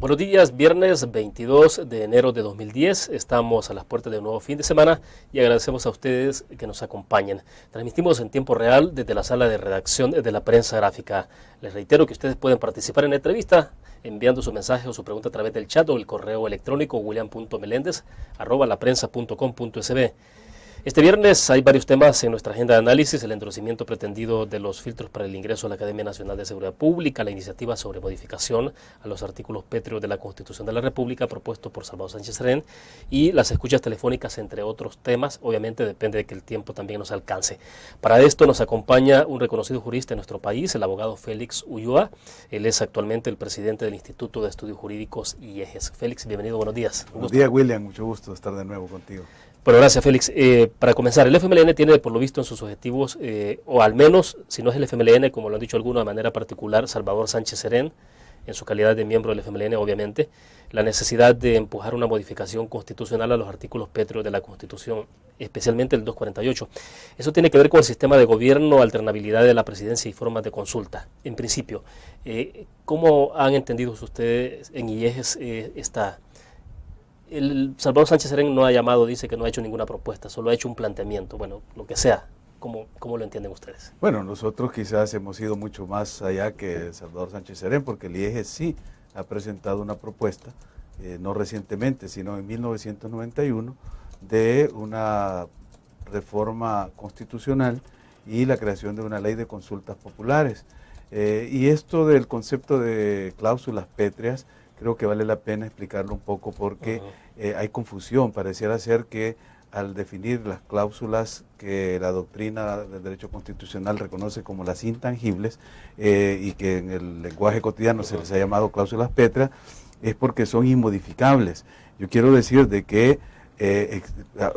Buenos días, viernes 22 de enero de 2010, estamos a las puertas de un nuevo fin de semana y agradecemos a ustedes que nos acompañen. Transmitimos en tiempo real desde la sala de redacción de la prensa gráfica. Les reitero que ustedes pueden participar en la entrevista enviando su mensaje o su pregunta a través del chat o el correo electrónico william.melendez@laprensa.com.sb. Este viernes hay varios temas en nuestra agenda de análisis: el endurecimiento pretendido de los filtros para el ingreso a la Academia Nacional de Seguridad Pública, la iniciativa sobre modificación a los artículos pétreos de la Constitución de la República propuesto por Salvador Sánchez Serén y las escuchas telefónicas, entre otros temas. Obviamente depende de que el tiempo también nos alcance. Para esto nos acompaña un reconocido jurista en nuestro país, el abogado Félix Ulloa. Él es actualmente el presidente del Instituto de Estudios Jurídicos IEGES. Félix, bienvenido, buenos días. Buenos días, William, mucho gusto estar de nuevo contigo. Bueno, gracias, Félix. Para comenzar, el FMLN tiene, por lo visto, en sus objetivos, o al menos, si no es el FMLN, como lo han dicho algunos de manera particular, Salvador Sánchez Serén, en su calidad de miembro del FMLN, obviamente, la necesidad de empujar una modificación constitucional a los artículos pétreos de la Constitución, especialmente el 248. Eso tiene que ver con el sistema de gobierno, alternabilidad de la presidencia y formas de consulta. En principio, ¿cómo han entendido ustedes en IEGES esta? El Salvador Sánchez Serén no ha llamado, dice que no ha hecho ninguna propuesta, solo ha hecho un planteamiento, bueno, lo que sea. ¿Cómo lo entienden ustedes? Bueno, nosotros quizás hemos ido mucho más allá que Salvador Sánchez Serén, porque el IEGES sí ha presentado una propuesta, no recientemente, sino en 1991, de una reforma constitucional y la creación de una ley de consultas populares. Y esto del concepto de cláusulas pétreas, creo que vale la pena explicarlo un poco porque hay confusión. Pareciera ser que al definir las cláusulas que la doctrina del derecho constitucional reconoce como las intangibles y que en el lenguaje cotidiano se les ha llamado cláusulas pétreas, es porque son inmodificables. Yo quiero decir de que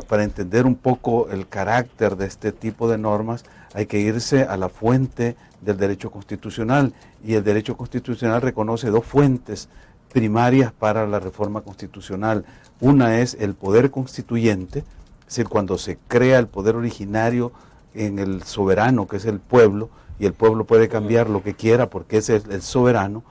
para entender un poco el carácter de este tipo de normas hay que irse a la fuente del derecho constitucional, y el derecho constitucional reconoce dos fuentes primarias para la reforma constitucional. Una es el poder constituyente, es decir, cuando se crea el poder originario en el soberano, que es el pueblo, y el pueblo puede cambiar lo que quiera porque es el soberano,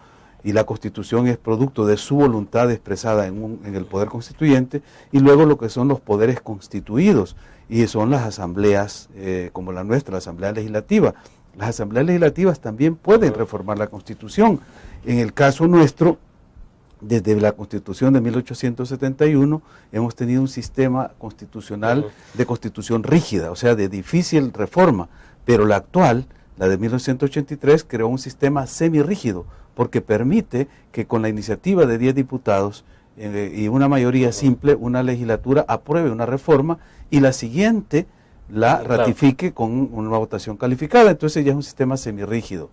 y la Constitución es producto de su voluntad expresada en el poder constituyente. Y luego lo que son los poderes constituidos, y son las asambleas como la nuestra, la Asamblea Legislativa. Las asambleas legislativas también pueden reformar la Constitución. En el caso nuestro, desde la Constitución de 1871 hemos tenido un sistema constitucional de constitución rígida, o sea, de difícil reforma, pero la actual, la de 1983, creó un sistema semirrígido, porque permite que con la iniciativa de 10 diputados y una mayoría simple, una legislatura apruebe una reforma y la siguiente la ratifique con una votación calificada. Entonces ya es un sistema semirrígido.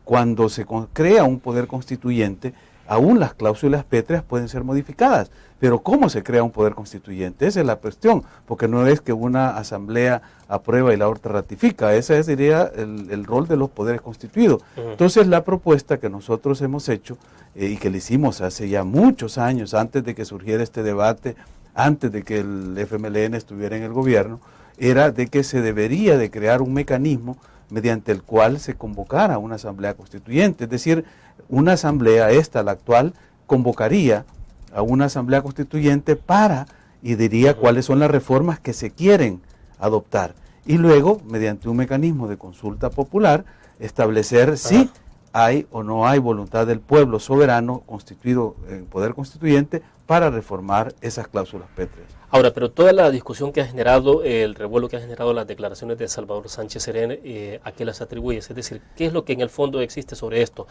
Cuando se crea un poder constituyente, aún las cláusulas pétreas pueden ser modificadas. Pero ¿cómo se crea un poder constituyente? Esa es la cuestión, porque no es que una asamblea aprueba y la otra ratifica. Ese sería el rol de los poderes constituidos. Entonces la propuesta que nosotros hemos hecho y que le hicimos hace ya muchos años, antes de que surgiera este debate, antes de que el FMLN estuviera en el gobierno, era de que se debería de crear un mecanismo mediante el cual se convocara una asamblea constituyente. Es decir, una asamblea, la actual, convocaría a una asamblea constituyente y diría cuáles son las reformas que se quieren adoptar. Y luego, mediante un mecanismo de consulta popular, establecer si hay o no hay voluntad del pueblo soberano constituido en poder constituyente para reformar esas cláusulas pétreas. Ahora, pero toda la discusión que ha generado, el revuelo que ha generado las declaraciones de Salvador Sánchez Serén, ¿a qué las atribuyes? Es decir, ¿qué es lo que en el fondo existe sobre esto?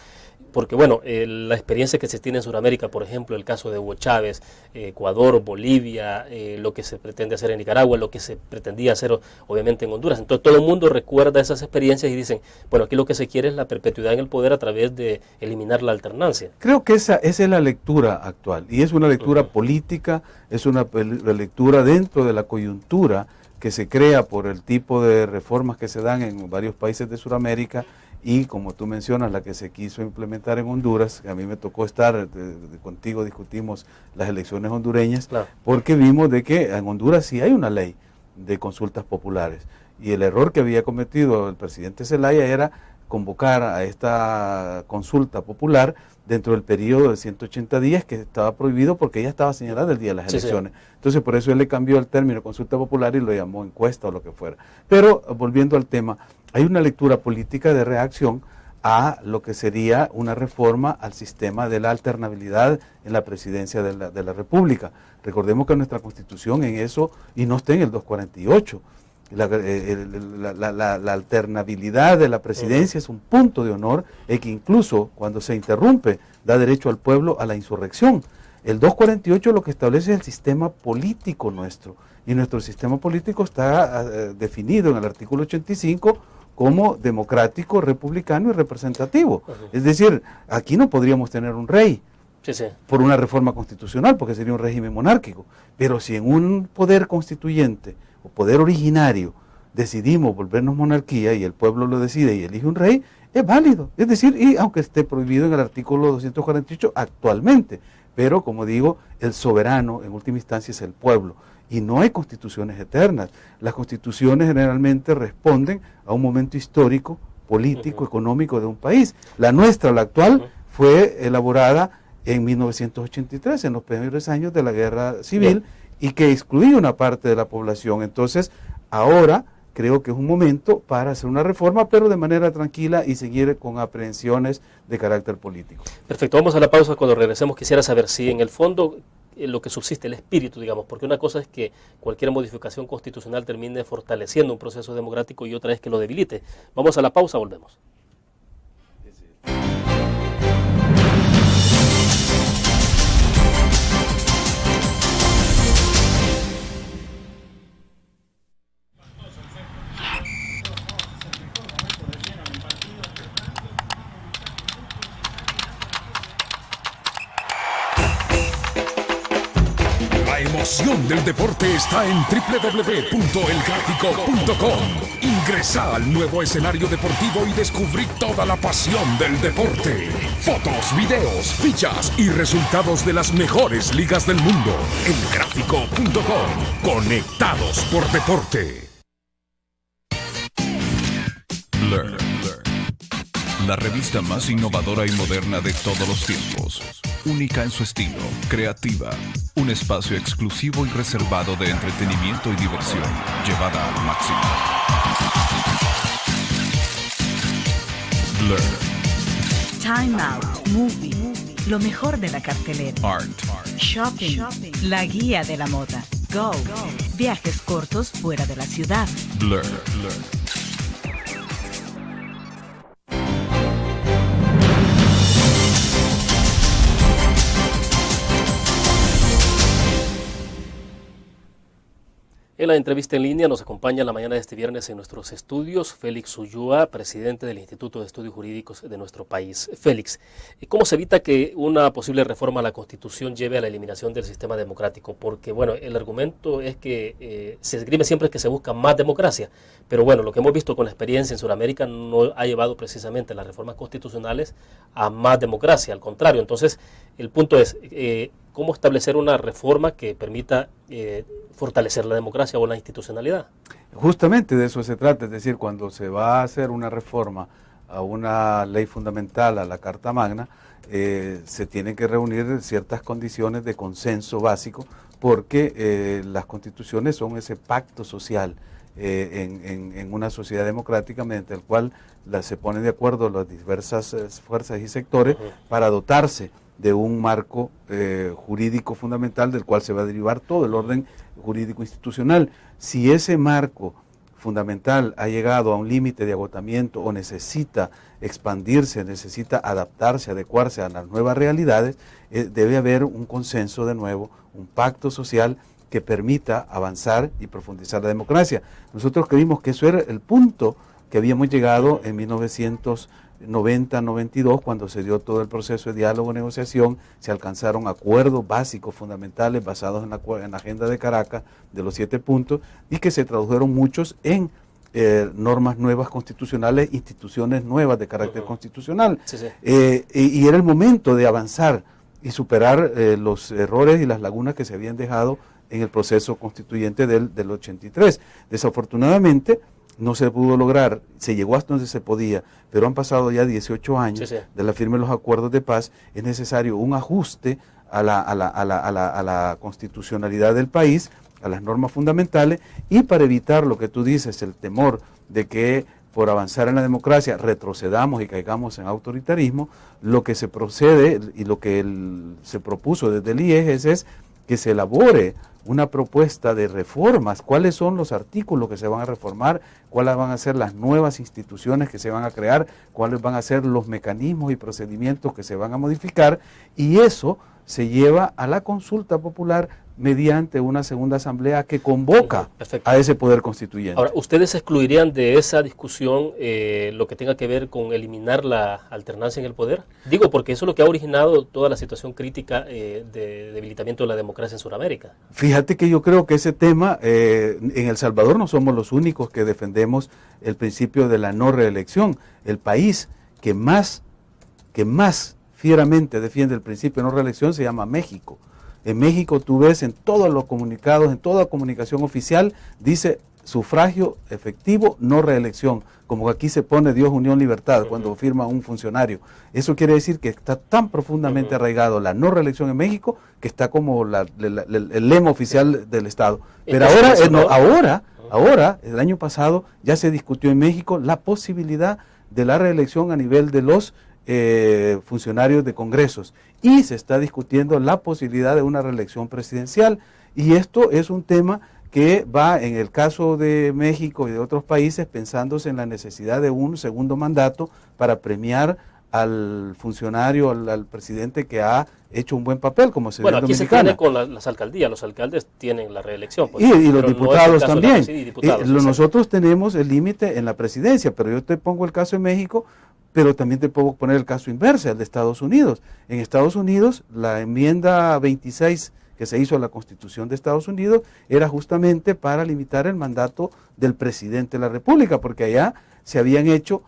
Porque, bueno, la experiencia que se tiene en Sudamérica, por ejemplo, el caso de Hugo Chávez, Ecuador, Bolivia, lo que se pretende hacer en Nicaragua, lo que se pretendía hacer, obviamente, en Honduras. Entonces, todo el mundo recuerda esas experiencias y dicen, bueno, aquí lo que se quiere es la perpetuidad en el poder a través de eliminar la alternancia. Creo que esa es la lectura actual, y es una lectura política, es una lectura dentro de la coyuntura que se crea por el tipo de reformas que se dan en varios países de Sudamérica y, como tú mencionas, la que se quiso implementar en Honduras, que a mí me tocó estar, contigo discutimos las elecciones hondureñas, claro, porque vimos de que en Honduras sí hay una ley de consultas populares. Y el error que había cometido el presidente Zelaya era convocar a esta consulta popular dentro del periodo de 180 días que estaba prohibido porque ya estaba señalada el día de las elecciones. Sí. Entonces por eso él le cambió el término consulta popular y lo llamó encuesta o lo que fuera. Pero volviendo al tema, hay una lectura política de reacción a lo que sería una reforma al sistema de la alternabilidad en la presidencia de la República. Recordemos que nuestra Constitución en eso, y no está en el 248, la alternabilidad de la presidencia es un punto de honor que incluso cuando se interrumpe da derecho al pueblo a la insurrección. El 248 lo que establece es el sistema político nuestro, y nuestro sistema político está definido en el artículo 85 como democrático, republicano y representativo. Es decir, aquí no podríamos tener un rey por una reforma constitucional, porque sería un régimen monárquico, pero si en un poder constituyente o poder originario decidimos volvernos monarquía y el pueblo lo decide y elige un rey, es válido. Es decir, y aunque esté prohibido en el artículo 248 actualmente, pero como digo, el soberano en última instancia es el pueblo. Y no hay constituciones eternas. Las constituciones generalmente responden a un momento histórico, político, económico de un país. La nuestra, la actual, fue elaborada en 1983, en los primeros años de la guerra civil, y que excluía una parte de la población. Entonces, ahora creo que es un momento para hacer una reforma, pero de manera tranquila y seguir con aprehensiones de carácter político. Perfecto, vamos a la pausa. Cuando regresemos quisiera saber si en el fondo lo que subsiste, el espíritu, digamos, porque una cosa es que cualquier modificación constitucional termine fortaleciendo un proceso democrático y otra es que lo debilite. Vamos a la pausa, volvemos. La emoción del deporte está en www.elgráfico.com. Ingresa al nuevo escenario deportivo y descubrí toda la pasión del deporte. Fotos, videos, fichas y resultados de las mejores ligas del mundo. Elgráfico.com. Conectados por deporte. Learn. La revista más innovadora y moderna de todos los tiempos. Única en su estilo, creativa. Un espacio exclusivo y reservado de entretenimiento y diversión, llevada al máximo. Blur. Time Out, Movie, lo mejor de la cartelera. Art. Shopping, la guía de la moda. Go, viajes cortos fuera de la ciudad. Blur. En la entrevista en línea nos acompaña la mañana de este viernes en nuestros estudios Félix Ulloa, presidente del Instituto de Estudios Jurídicos de nuestro país. Félix, ¿cómo se evita que una posible reforma a la Constitución lleve a la eliminación del sistema democrático? Porque, bueno, el argumento es que se esgrime siempre que se busca más democracia, pero bueno, lo que hemos visto con la experiencia en Sudamérica no ha llevado precisamente las reformas constitucionales a más democracia, al contrario. Entonces, el punto es, ¿cómo establecer una reforma que permita fortalecer la democracia o la institucionalidad? Justamente de eso se trata, es decir, cuando se va a hacer una reforma a una ley fundamental, a la Carta Magna, se tienen que reunir ciertas condiciones de consenso básico, porque las constituciones son ese pacto social en una sociedad democrática mediante el cual se ponen de acuerdo las diversas fuerzas y sectores para dotarse de un marco jurídico fundamental del cual se va a derivar todo el orden jurídico institucional. Si ese marco fundamental ha llegado a un límite de agotamiento o necesita expandirse, necesita adaptarse, adecuarse a las nuevas realidades, debe haber un consenso de nuevo, un pacto social que permita avanzar y profundizar la democracia. Nosotros creímos que eso era el punto que habíamos llegado en 1990-92, cuando se dio todo el proceso de diálogo y negociación, se alcanzaron acuerdos básicos, fundamentales, basados en la agenda de Caracas, de los 7 puntos, y que se tradujeron muchos en normas nuevas constitucionales, instituciones nuevas de carácter constitucional. Y era el momento de avanzar y superar los errores y las lagunas que se habían dejado en el proceso constituyente del 83. Desafortunadamente, no se pudo lograr, se llegó hasta donde se podía, pero han pasado ya 18 años de la firma de los acuerdos de paz, es necesario un ajuste a la constitucionalidad del país, a las normas fundamentales, y para evitar lo que tú dices, el temor de que por avanzar en la democracia retrocedamos y caigamos en autoritarismo, lo que se procede y lo que se propuso desde el IEGES es que se elabore una propuesta de reformas, cuáles son los artículos que se van a reformar, cuáles van a ser las nuevas instituciones que se van a crear, cuáles van a ser los mecanismos y procedimientos que se van a modificar, y eso se lleva a la consulta popular mediante una segunda asamblea que convoca a ese poder constituyente. Ahora, ¿ustedes excluirían de esa discusión lo que tenga que ver con eliminar la alternancia en el poder? Digo, porque eso es lo que ha originado toda la situación crítica de debilitamiento de la democracia en Sudamérica. Fíjate que yo creo que ese tema, en El Salvador no somos los únicos que defendemos el principio de la no reelección. El país que más fieramente defiende el principio de no reelección se llama México. En México tú ves en todos los comunicados, en toda comunicación oficial, dice sufragio efectivo, no reelección, como aquí se pone Dios, unión, libertad, cuando firma un funcionario. Eso quiere decir que está tan profundamente arraigado la no reelección en México, que está como el lema oficial del Estado. Pero ahora, el año pasado, ya se discutió en México la posibilidad de la reelección a nivel de los funcionarios de congresos, y se está discutiendo la posibilidad de una reelección presidencial, y esto es un tema que va, en el caso de México y de otros países, pensándose en la necesidad de un segundo mandato para premiar al funcionario, al presidente que ha hecho un buen papel, como se Bueno, aquí se tiene con las alcaldías, los alcaldes tienen la reelección. Pues, y los diputados no también. Diputados, nosotros tenemos el límite en la presidencia, pero yo te pongo el caso de México, pero también te puedo poner el caso inverso, el de Estados Unidos. En Estados Unidos, la enmienda 26 que se hizo a la Constitución de Estados Unidos era justamente para limitar el mandato del presidente de la República, porque allá se habían hecho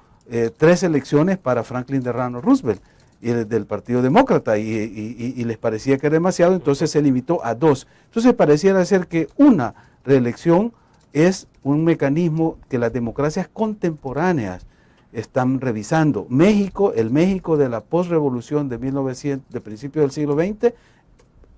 3 elecciones para Franklin Delano Roosevelt del Partido Demócrata, y les parecía que era demasiado, entonces se limitó a 2. Entonces pareciera ser que una reelección es un mecanismo que las democracias contemporáneas están revisando. México, el México de la posrevolución de 1900, de principios del siglo XX,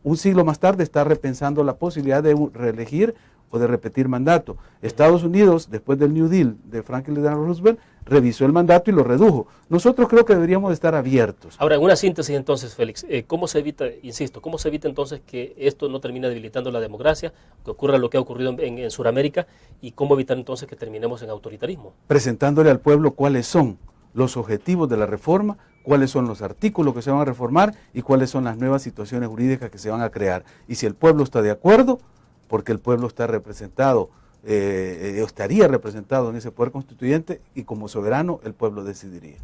un siglo más tarde está repensando la posibilidad de reelegir o de repetir mandato. Estados Unidos, después del New Deal de Franklin Delano Roosevelt, revisó el mandato y lo redujo. Nosotros creo que deberíamos de estar abiertos. Ahora, en una síntesis entonces, Félix, ¿cómo se evita, insisto, cómo se evita entonces que esto no termine debilitando la democracia, que ocurra lo que ha ocurrido en Sudamérica, y cómo evitar entonces que terminemos en autoritarismo? Presentándole al pueblo cuáles son los objetivos de la reforma, cuáles son los artículos que se van a reformar y cuáles son las nuevas situaciones jurídicas que se van a crear. Y si el pueblo está de acuerdo, porque el pueblo está representado, estaría representado en ese poder constituyente, y como soberano el pueblo decidiría.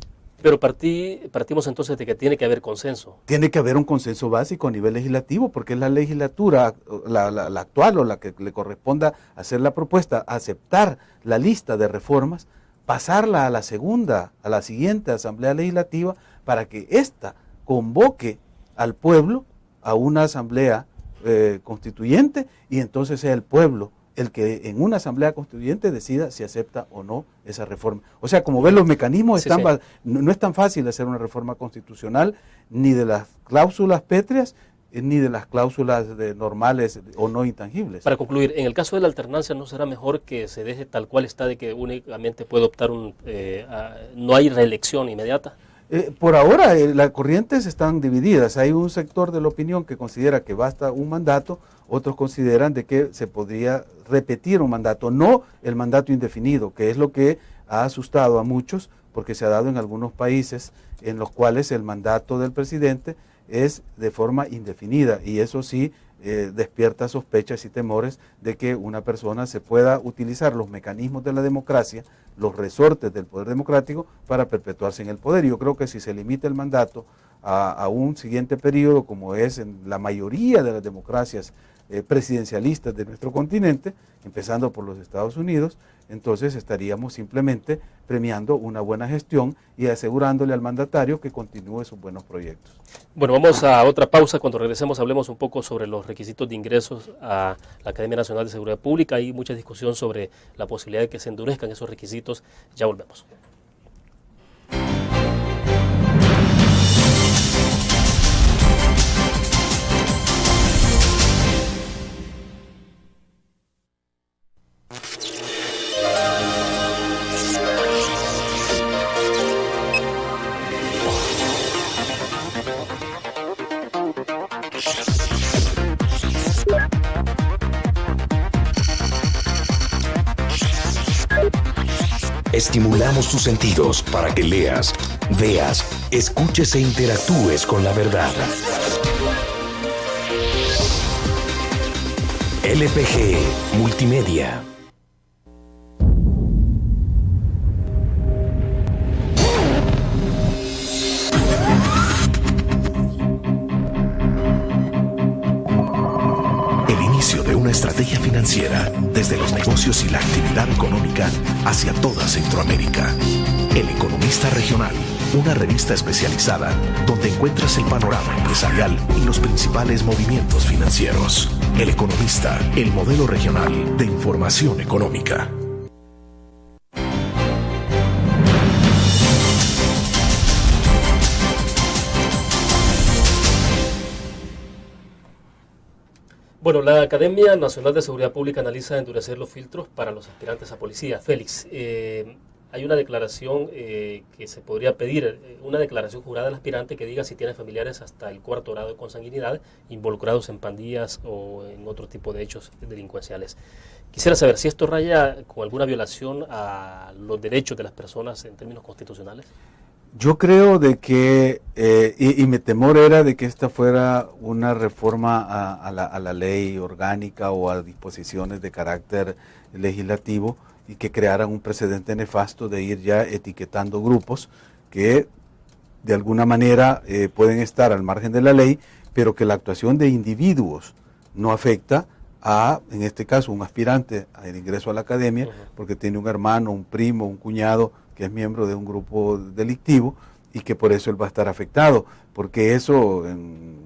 Pero partimos entonces de que tiene que haber consenso. Tiene que haber un consenso básico a nivel legislativo, porque es la legislatura, la actual, o la que le corresponda hacer la propuesta, aceptar la lista de reformas, pasarla a la siguiente asamblea legislativa, para que ésta convoque al pueblo a una asamblea constituyente, y entonces sea el pueblo el que en una asamblea constituyente decida si acepta o no esa reforma. O sea, como ven, los mecanismos no es tan fácil hacer una reforma constitucional, ni de las cláusulas pétreas, ni de las cláusulas normales o no intangibles. Para concluir, en el caso de la alternancia, ¿no será mejor que se deje tal cual está, de que únicamente puede optar no hay reelección inmediata? Por ahora las corrientes están divididas. Hay un sector de la opinión que considera que basta un mandato, otros consideran de que se podría repetir un mandato, no el mandato indefinido, que es lo que ha asustado a muchos, porque se ha dado en algunos países en los cuales el mandato del presidente es de forma indefinida, y eso sí despierta sospechas y temores de que una persona se pueda utilizar los mecanismos de la democracia, los resortes del poder democrático, para perpetuarse en el poder. Yo creo que si se limita el mandato a un siguiente periodo, como es en la mayoría de las democracias presidencialistas de nuestro continente, empezando por los Estados Unidos. Entonces estaríamos simplemente premiando una buena gestión y asegurándole al mandatario que continúe sus buenos proyectos. Bueno, vamos a otra pausa. Cuando regresemos hablemos un poco sobre los requisitos de ingresos a la Academia Nacional de Seguridad Pública. Hay mucha discusión sobre la posibilidad de que se endurezcan esos requisitos. Ya volvemos. Estimulamos tus sentidos para que leas, veas, escuches e interactúes con la verdad. LPG Multimedia. Estrategia financiera desde los negocios y la actividad económica hacia toda Centroamérica. El Economista Regional, una revista especializada donde encuentras el panorama empresarial y los principales movimientos financieros. El Economista, el modelo regional de información económica. Bueno, la Academia Nacional de Seguridad Pública analiza endurecer los filtros para los aspirantes a policía. Félix, hay una declaración que se podría pedir, una declaración jurada del aspirante que diga si tiene familiares hasta el 4º grado de consanguinidad involucrados en pandillas o en otro tipo de hechos delincuenciales. Quisiera saber si esto raya con alguna violación a los derechos de las personas en términos constitucionales. Yo creo de que, y mi temor era de que esta fuera una reforma a la ley orgánica o a disposiciones de carácter legislativo y que crearan un precedente nefasto de ir ya etiquetando grupos que de alguna manera pueden estar al margen de la ley, pero que la actuación de individuos no afecta a, en este caso, un aspirante al ingreso a la academia, porque tiene un hermano, un primo, un cuñado que es miembro de un grupo delictivo y que por eso él va a estar afectado, porque eso,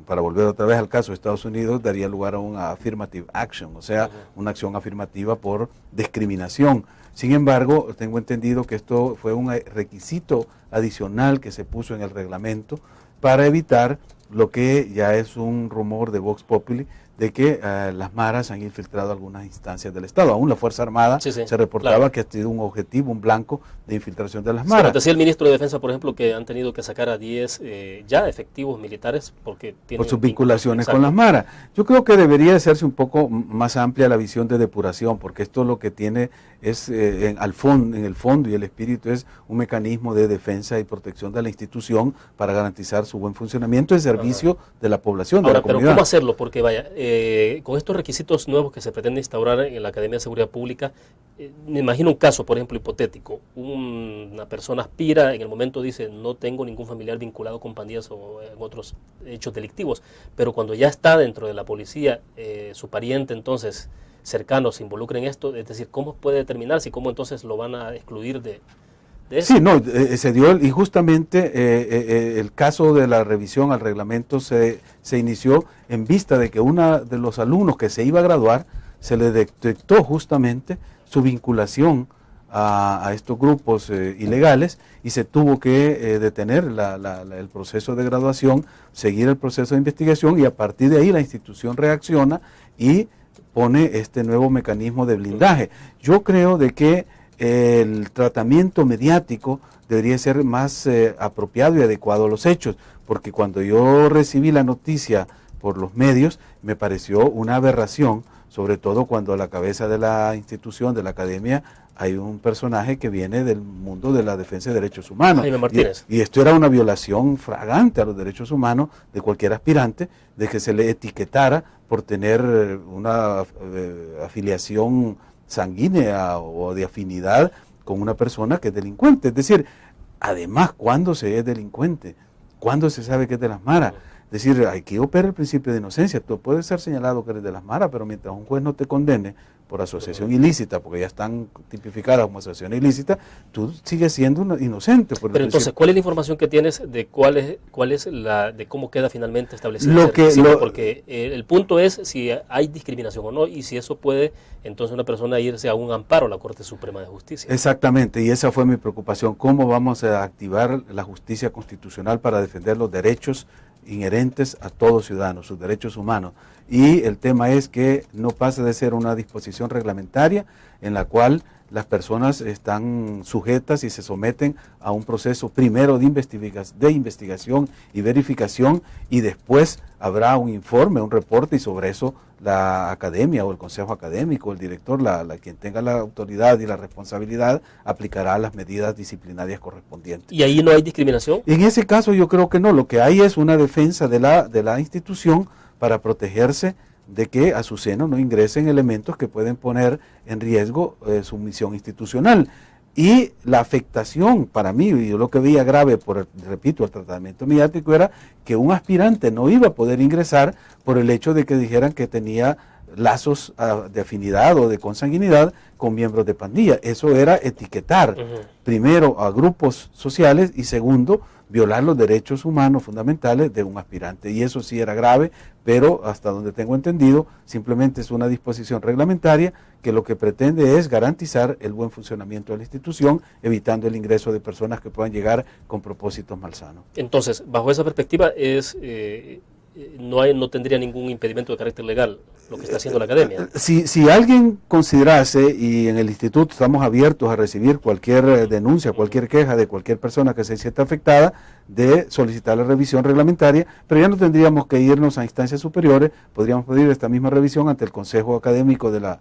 para volver otra vez al caso de Estados Unidos, daría lugar a una affirmative action, o sea, una acción afirmativa por discriminación. Sin embargo, tengo entendido que esto fue un requisito adicional que se puso en el reglamento para evitar lo que ya es un rumor de Vox Populi, de que las maras han infiltrado algunas instancias del Estado. Aún la Fuerza Armada se reportaba que ha sido un objetivo, un blanco de infiltración de las maras. Decía el ministro de Defensa, por ejemplo, que han tenido que sacar a 10 ya efectivos militares porque tienen por sus vinculaciones con las maras. Yo creo que debería hacerse un poco más amplia la visión de depuración, porque esto lo que tiene es, en el fondo y el espíritu, es un mecanismo de defensa y protección de la institución para garantizar su buen funcionamiento en servicio de la población, de la comunidad. Pero ¿cómo hacerlo? Porque vaya, con estos requisitos nuevos que se pretende instaurar en la Academia de Seguridad Pública, me imagino un caso, por ejemplo, hipotético. Una persona aspira, en el momento dice, no tengo ningún familiar vinculado con pandillas o en otros hechos delictivos, pero cuando ya está dentro de la policía, su pariente entonces cercano se involucra en esto, es decir, ¿cómo puede determinarse y cómo entonces lo van a excluir de eso? Sí, no, se dio, y justamente el caso de la revisión al reglamento se inició en vista de que uno de los alumnos que se iba a graduar se le detectó justamente su vinculación a estos grupos ilegales y se tuvo que detener el proceso de graduación, seguir el proceso de investigación y a partir de ahí la institución reacciona y pone este nuevo mecanismo de blindaje. Yo creo de que el tratamiento mediático debería ser más apropiado y adecuado a los hechos, porque cuando yo recibí la noticia por los medios me pareció una aberración, sobre todo cuando a la cabeza de la institución, de la academia, hay un personaje que viene del mundo de la defensa de derechos humanos. Jaime Martínez. Y esto era una violación flagrante a los derechos humanos de cualquier aspirante, de que se le etiquetara por tener una afiliación sanguínea o de afinidad con una persona que es delincuente. Es decir, además, ¿cuándo se es delincuente? ¿Cuándo se sabe que es de las maras? decir, aquí opera el principio de inocencia. Tú puedes ser señalado que eres de las maras, pero mientras un juez no te condene por asociación ilícita, porque ya están tipificadas como asociación ilícita, tú sigues siendo inocente. Pero entonces, ¿cuál es la información que tienes de de cómo queda finalmente establecido? Porque el punto es si hay discriminación o no, y si eso puede entonces una persona irse a un amparo a la Corte Suprema de Justicia. Exactamente, y esa fue mi preocupación, cómo vamos a activar la justicia constitucional para defender los derechos inherentes a todo ciudadano, sus derechos humanos. Y el tema es que no pasa de ser una disposición reglamentaria en la cual las personas están sujetas y se someten a un proceso primero de investigación y verificación, y después habrá un informe, un reporte, y sobre eso la academia o el consejo académico, el director, quien tenga la autoridad y la responsabilidad, aplicará las medidas disciplinarias correspondientes. ¿Y ahí no hay discriminación? En ese caso yo creo que no, lo que hay es una defensa de la institución para protegerse de que a su seno no ingresen elementos que pueden poner en riesgo su misión institucional. Y la afectación, para mí, y yo lo que veía grave repito, el tratamiento mediático, era que un aspirante no iba a poder ingresar por el hecho de que dijeran que tenía lazos de afinidad o de consanguinidad con miembros de pandilla. Eso era etiquetar, primero, a grupos sociales, y segundo, violar los derechos humanos fundamentales de un aspirante. Y eso sí era grave, pero hasta donde tengo entendido, simplemente es una disposición reglamentaria que lo que pretende es garantizar el buen funcionamiento de la institución, evitando el ingreso de personas que puedan llegar con propósitos malsanos. Entonces, bajo esa perspectiva, no tendría ningún impedimento de carácter legal lo que está haciendo la academia. Si alguien considerase, y en el instituto estamos abiertos a recibir cualquier denuncia, cualquier queja de cualquier persona que se sienta afectada, de solicitar la revisión reglamentaria, pero ya no tendríamos que irnos a instancias superiores, podríamos pedir esta misma revisión ante el consejo académico de la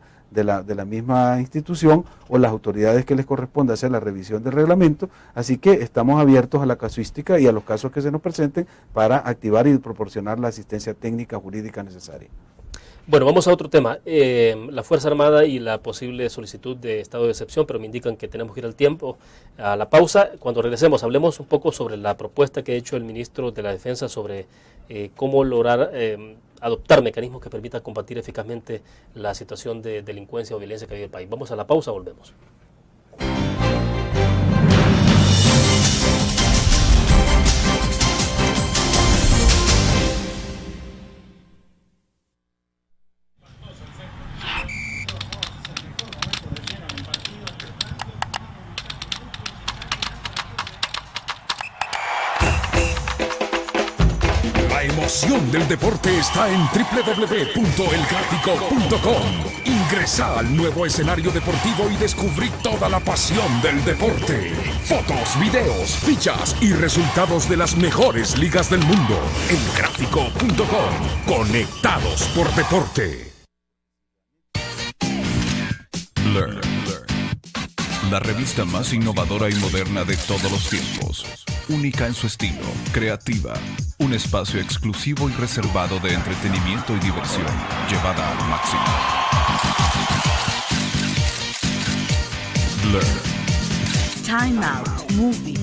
misma institución o las autoridades que les corresponda hacer la revisión del reglamento. Así que estamos abiertos a la casuística y a los casos que se nos presenten para activar y proporcionar la asistencia técnica jurídica necesaria. Bueno, vamos a otro tema, la Fuerza Armada y la posible solicitud de estado de excepción, pero me indican que tenemos que ir al tiempo, a la pausa. Cuando regresemos, hablemos un poco sobre la propuesta que ha hecho el ministro de la Defensa sobre cómo lograr adoptar mecanismos que permitan combatir eficazmente la situación de delincuencia o violencia que vive el país. Vamos a la pausa, volvemos. La emoción del deporte está en www.elgráfico.com. Ingresa al nuevo escenario deportivo y descubrí toda la pasión del deporte. Fotos, videos, fichas y resultados de las mejores ligas del mundo. Elgráfico.com. Conectados por deporte. Learn. La revista más innovadora y moderna de todos los tiempos. Única en su estilo, creativa. Un espacio exclusivo y reservado de entretenimiento y diversión, llevada al máximo. Learn. Time Out, Movie,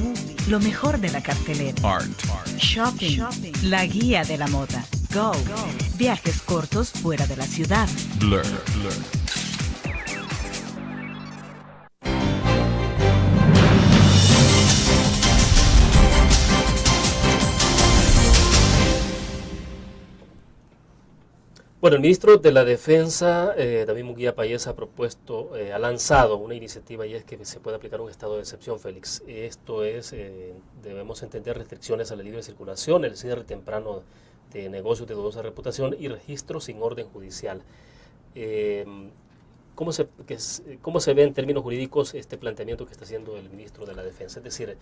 lo mejor de la cartelera. Art. Shopping, la guía de la moda. Go, viajes cortos fuera de la ciudad. Blur. Bueno, el ministro de la Defensa, David Munguía Payés, ha lanzado una iniciativa, y es que se puede aplicar un estado de excepción, Félix. Esto es, debemos entender, restricciones a la libre circulación, el cierre temprano de negocios de dudosa reputación y registro sin orden judicial. ¿Cómo se ve en términos jurídicos este planteamiento que está haciendo el ministro de la Defensa? Es decir,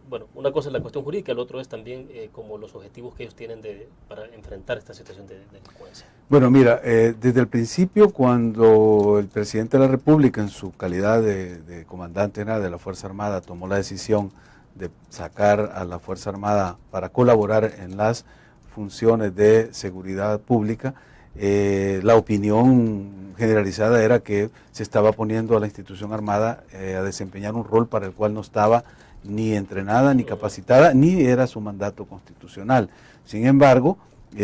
bueno, una cosa es la cuestión jurídica, el otro es también como los objetivos que ellos tienen para enfrentar esta situación de delincuencia. Bueno, mira, desde el principio, cuando el presidente de la República, en su calidad de comandante general de la Fuerza Armada, tomó la decisión de sacar a la Fuerza Armada para colaborar en las funciones de seguridad pública, la opinión generalizada era que se estaba poniendo a la institución armada a desempeñar un rol para el cual no estaba ni entrenada, ni capacitada, ni era su mandato constitucional. Sin embargo,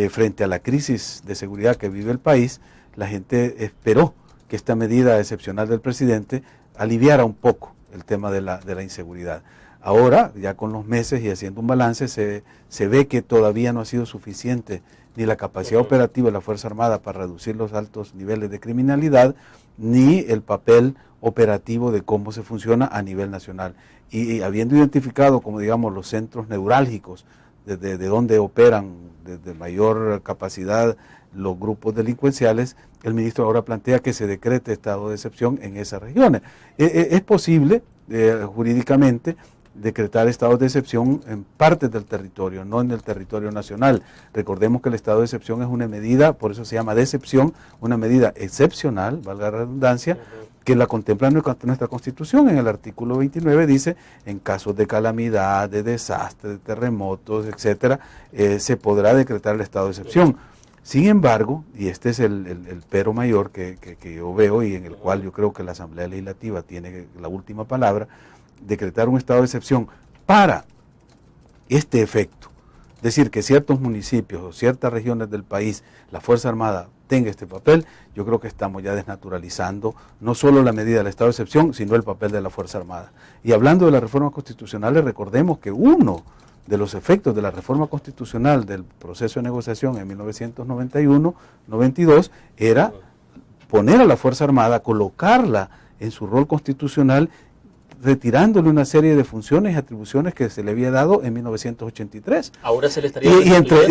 frente a la crisis de seguridad que vive el país, la gente esperó que esta medida excepcional del presidente aliviara un poco el tema de la inseguridad. Ahora, ya con los meses y haciendo un balance, se ve que todavía no ha sido suficiente ni la capacidad operativa de la Fuerza Armada para reducir los altos niveles de criminalidad, ni el papel operativo de cómo se funciona a nivel nacional. Y habiendo identificado, como digamos, los centros neurálgicos de donde operan de mayor capacidad los grupos delincuenciales, el ministro ahora plantea que se decrete estado de excepción en esas regiones. Es posible jurídicamente decretar estados de excepción en partes del territorio, no en el territorio nacional. Recordemos que el estado de excepción es una medida, por eso se llama de excepción, una medida excepcional, valga la redundancia, que la contempla nuestra Constitución. En el artículo 29 dice, en casos de calamidad, de desastre, de terremotos, etcétera, se podrá decretar el estado de excepción. Sin embargo, y este es el pero mayor que yo veo y en el cual yo creo que la Asamblea Legislativa tiene la última palabra, decretar un estado de excepción para este efecto, es decir, que ciertos municipios o ciertas regiones del país, la Fuerza Armada tenga este papel, yo creo que estamos ya desnaturalizando no solo la medida del estado de excepción, sino el papel de la Fuerza Armada. Y hablando de las reformas constitucionales, recordemos que uno de los efectos de la reforma constitucional del proceso de negociación en 1991-92 era poner a la Fuerza Armada, colocarla en su rol constitucional, retirándole una serie de funciones y atribuciones que se le había dado en 1983. Ahora se le estaría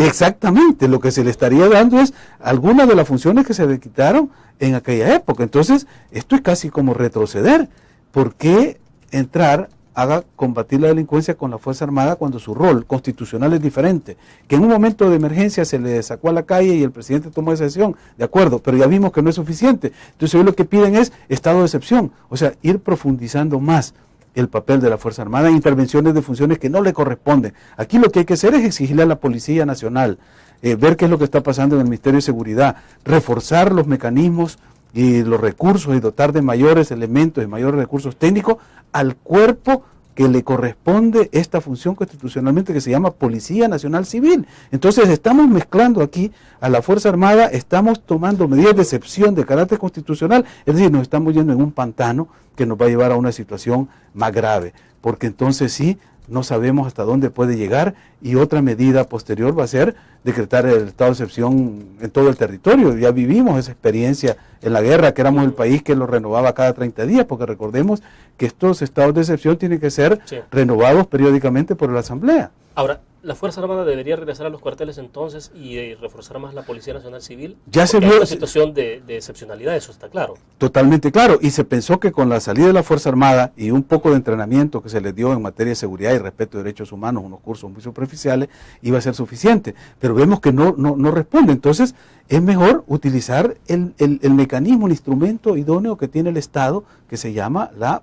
exactamente, lo que se le estaría dando es algunas de las funciones que se le quitaron en aquella época. Entonces, esto es casi como retroceder. ¿Por qué entrar a combatir la delincuencia con la Fuerza Armada cuando su rol constitucional es diferente? Que en un momento de emergencia se le sacó a la calle y el presidente tomó esa decisión, de acuerdo, pero ya vimos que no es suficiente. Entonces hoy lo que piden es estado de excepción, o sea, ir profundizando más el papel de la Fuerza Armada en intervenciones de funciones que no le corresponden. Aquí lo que hay que hacer es exigirle a la Policía Nacional, ver qué es lo que está pasando en el Ministerio de Seguridad, reforzar los mecanismos y los recursos y dotar de mayores elementos y mayores recursos técnicos al cuerpo que le corresponde esta función constitucionalmente que se llama Policía Nacional Civil. Entonces estamos mezclando aquí a la Fuerza Armada, estamos tomando medidas de excepción de carácter constitucional, es decir, nos estamos yendo en un pantano que nos va a llevar a una situación más grave, porque entonces sí, no sabemos hasta dónde puede llegar y otra medida posterior va a ser decretar el estado de excepción en todo el territorio. Ya vivimos esa experiencia en la guerra, que éramos el país que lo renovaba cada 30 días, porque recordemos que estos estados de excepción tienen que ser renovados periódicamente por la Asamblea. Ahora, ¿la Fuerza Armada debería regresar a los cuarteles entonces y reforzar más la Policía Nacional Civil? Ya se vio una situación de excepcionalidad, eso está claro. Totalmente claro, y se pensó que con la salida de la Fuerza Armada y un poco de entrenamiento que se les dio en materia de seguridad y respeto de derechos humanos, unos cursos muy superficiales, iba a ser suficiente, pero vemos que no responde. Entonces es mejor utilizar el mecanismo, el instrumento idóneo que tiene el Estado, que se llama la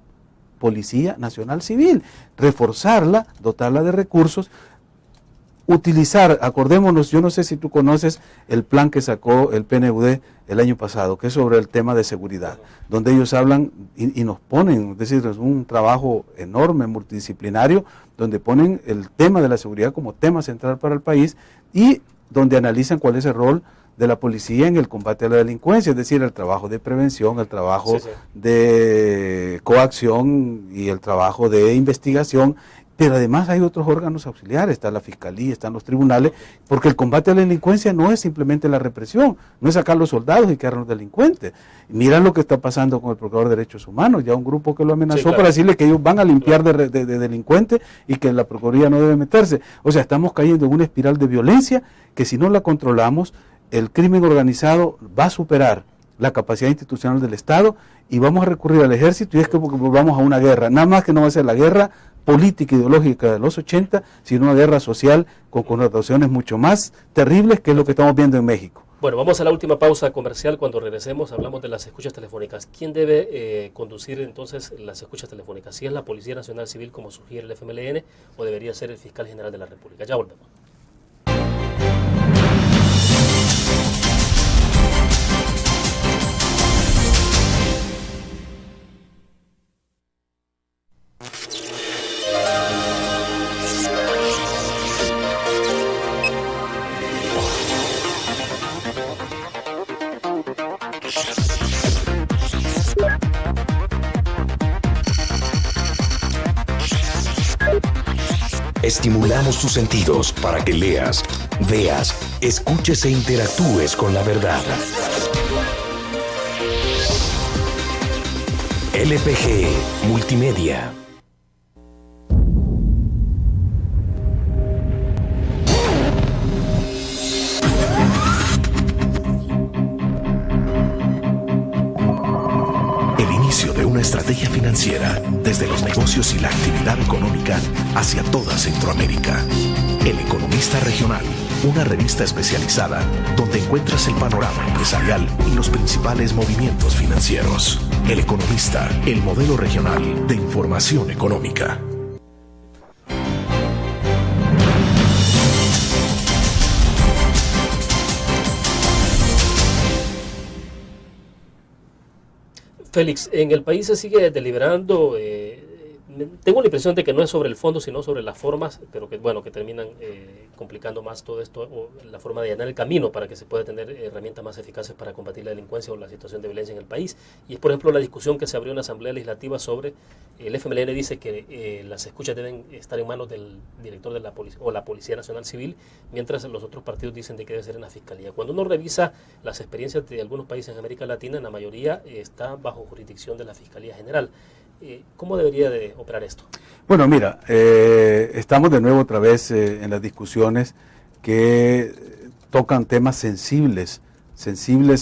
Policía Nacional Civil, reforzarla, dotarla de recursos, utilizar, acordémonos, yo no sé si tú conoces el plan que sacó el PNUD el año pasado, que es sobre el tema de seguridad, donde ellos hablan y nos ponen, es decir, es un trabajo enorme, multidisciplinario, donde ponen el tema de la seguridad como tema central para el país y donde analizan cuál es el rol de la policía en el combate a la delincuencia, es decir, el trabajo de prevención, el trabajo de coacción y el trabajo de investigación, pero además hay otros órganos auxiliares, está la Fiscalía, están los tribunales, porque el combate a la delincuencia no es simplemente la represión, no es sacar los soldados y quedar los delincuentes. Mira lo que está pasando con el Procurador de Derechos Humanos, ya un grupo que lo amenazó para decirle que ellos van a limpiar de delincuentes y que la Procuraduría no debe meterse. O sea, estamos cayendo en una espiral de violencia que si no la controlamos, el crimen organizado va a superar la capacidad institucional del Estado y vamos a recurrir al ejército y es que vamos a una guerra. Nada más que no va a ser la guerra política ideológica de los 80, sino una guerra social con connotaciones mucho más terribles, que es lo que estamos viendo en México. Bueno, vamos a la última pausa comercial. Cuando regresemos hablamos de las escuchas telefónicas. ¿Quién debe conducir entonces las escuchas telefónicas? ¿Si es la Policía Nacional Civil como sugiere el FMLN o debería ser el Fiscal General de la República? Ya volvemos. Estimulamos tus sentidos para que leas, veas, escuches e interactúes con la verdad. LPG Multimedia. El inicio de una estrategia financiera desde los negocios y la actividad económica hacia toda Centroamérica. El Economista Regional, una revista especializada donde encuentras el panorama empresarial y los principales movimientos financieros. El Economista, el modelo regional de información económica. Félix, en el país se sigue deliberando, tengo la impresión de que no es sobre el fondo, sino sobre las formas, pero que bueno, que terminan complicando más todo esto, o la forma de allanar el camino para que se pueda tener herramientas más eficaces para combatir la delincuencia o la situación de violencia en el país. Y es, por ejemplo, la discusión que se abrió en la Asamblea Legislativa sobre, el FMLN dice que las escuchas deben estar en manos del director de la policía o la Policía Nacional Civil, mientras los otros partidos dicen de que debe ser en la Fiscalía. Cuando uno revisa las experiencias de algunos países en América Latina, la mayoría está bajo jurisdicción de la Fiscalía General. ¿Cómo debería de operar esto? Bueno, mira, estamos de nuevo otra vez en las discusiones que tocan temas sensibles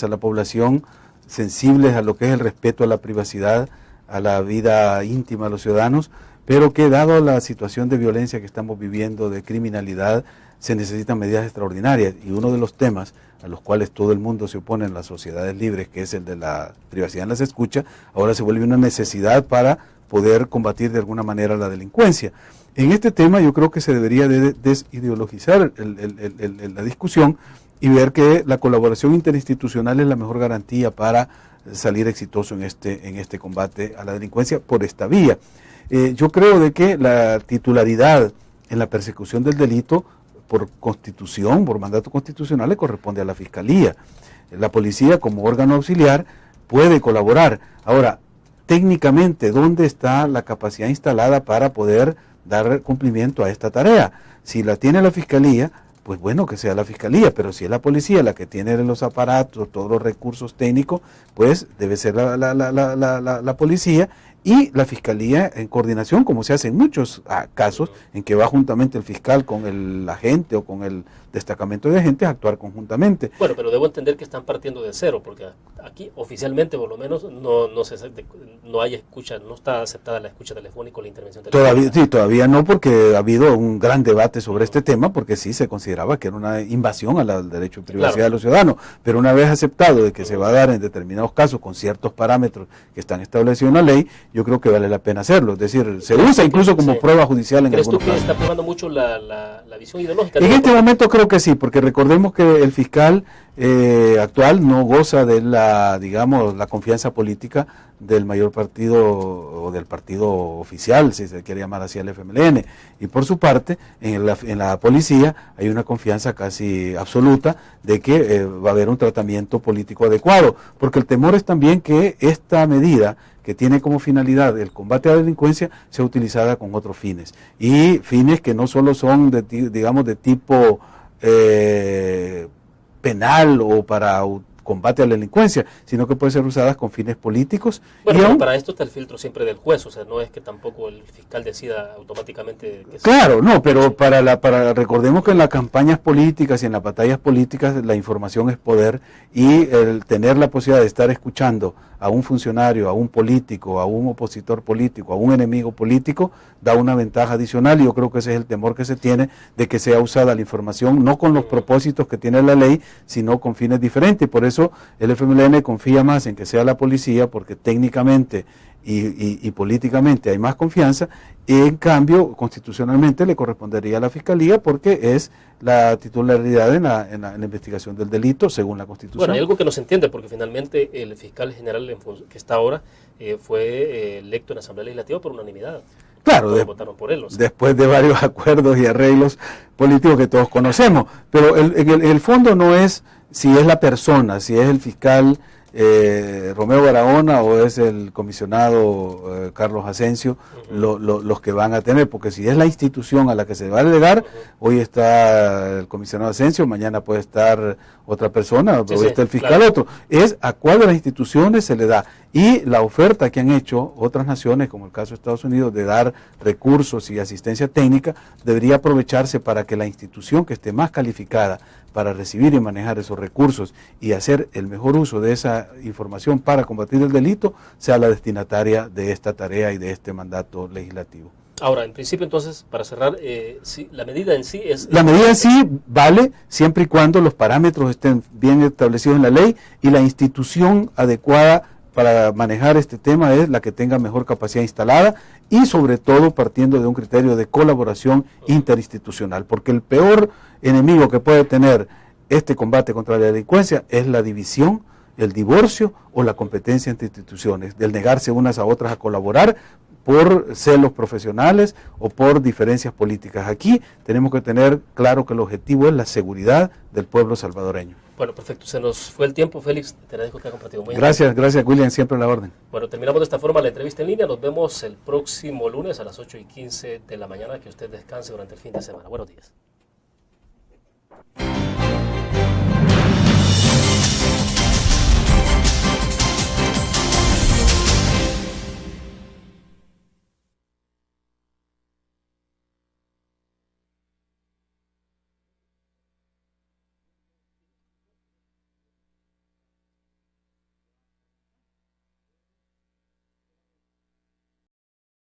a la población, sensibles a lo que es el respeto a la privacidad, a la vida íntima de los ciudadanos, pero que dado la situación de violencia que estamos viviendo, de criminalidad, se necesitan medidas extraordinarias. Y uno de los temas a los cuales todo el mundo se opone en las sociedades libres, que es el de la privacidad en las escuchas, ahora se vuelve una necesidad para poder combatir de alguna manera la delincuencia. En este tema yo creo que se debería de desideologizar la discusión y ver que la colaboración interinstitucional es la mejor garantía para salir exitoso en este combate a la delincuencia por esta vía. Yo creo de que la titularidad en la persecución del delito por constitución, por mandato constitucional, le corresponde a la Fiscalía. La policía como órgano auxiliar puede colaborar. Ahora, técnicamente, ¿dónde está la capacidad instalada para poder dar cumplimiento a esta tarea? Si la tiene la Fiscalía, pues bueno, que sea la Fiscalía, pero si es la policía la que tiene los aparatos, todos los recursos técnicos, pues debe ser la policía y la Fiscalía en coordinación, como se hace en muchos casos, en que va juntamente el fiscal con el agente o con el destacamento de agentes a actuar conjuntamente. Bueno, pero debo entender que están partiendo de cero, porque aquí oficialmente por lo menos no hay escucha, no está aceptada la escucha telefónica o la intervención telefónica. Todavía no, porque ha habido un gran debate sobre este tema, porque sí se consideraba que era una invasión al derecho de privacidad de los ciudadanos, pero una vez aceptado de que se va a dar en determinados casos con ciertos parámetros que están establecidos en la ley, yo creo que vale la pena hacerlo. Es decir, se usa incluso como prueba judicial en algunos casos. ¿Crees tú que está probando mucho la visión ideológica? En este momento creo que sí, porque recordemos que el fiscal actual no goza de la confianza política del mayor partido o del partido oficial, si se quiere llamar así, el FMLN. Y por su parte, en la policía hay una confianza casi absoluta de que va a haber un tratamiento político adecuado, porque el temor es también que esta medida, que tiene como finalidad el combate a la delincuencia, sea utilizada con otros fines. Y fines que no solo son de tipo penal o para combate a la delincuencia, sino que pueden ser usadas con fines políticos. Bueno, pero para esto está el filtro siempre del juez, o sea, no es que tampoco el fiscal decida automáticamente. Claro, no, pero recordemos que en las campañas políticas y en las batallas políticas la información es poder, y el tener la posibilidad de estar escuchando a un funcionario, a un político, a un opositor político, a un enemigo político, da una ventaja adicional, y yo creo que ese es el temor que se tiene de que sea usada la información no con los propósitos que tiene la ley, sino con fines diferentes. Por eso el FMLN confía más en que sea la policía, porque técnicamente y políticamente hay más confianza, y en cambio constitucionalmente le correspondería a la Fiscalía, porque es la titularidad en la investigación del delito según la Constitución. Bueno, hay algo que no se entiende, porque finalmente el fiscal general que está ahora fue electo en la Asamblea Legislativa por unanimidad. Claro, votaron por él, después de varios acuerdos y arreglos políticos que todos conocemos, pero el fondo no es si es la persona, si es el fiscal Romeo Barahona o es el comisionado Carlos Asensio los que van a tener, porque si es la institución a la que se va a delegar, hoy está el comisionado Asensio, mañana puede estar otra persona, hoy está el fiscal, claro. Otro, es a cuál de las instituciones se le da, y la oferta que han hecho otras naciones, como el caso de Estados Unidos, de dar recursos y asistencia técnica, debería aprovecharse para que la institución que esté más calificada para recibir y manejar esos recursos y hacer el mejor uso de esa información para combatir el delito, sea la destinataria de esta tarea y de este mandato legislativo. Ahora, en principio, entonces, para cerrar, sí, la medida en sí es... La medida en sí vale siempre y cuando los parámetros estén bien establecidos en la ley y la institución adecuada para manejar este tema es la que tenga mejor capacidad instalada y sobre todo partiendo de un criterio de colaboración interinstitucional, porque el peor enemigo que puede tener este combate contra la delincuencia es la división, el divorcio o la competencia entre instituciones, del negarse unas a otras a colaborar por celos profesionales o por diferencias políticas. Aquí tenemos que tener claro que el objetivo es la seguridad del pueblo salvadoreño. Bueno, perfecto. Se nos fue el tiempo, Félix. Te agradezco que haya compartido. Muy gracias, William, siempre a la orden. Bueno, terminamos de esta forma la entrevista en línea. Nos vemos el próximo lunes a las 8:15 de la mañana. Que usted descanse durante el fin de semana. Buenos días.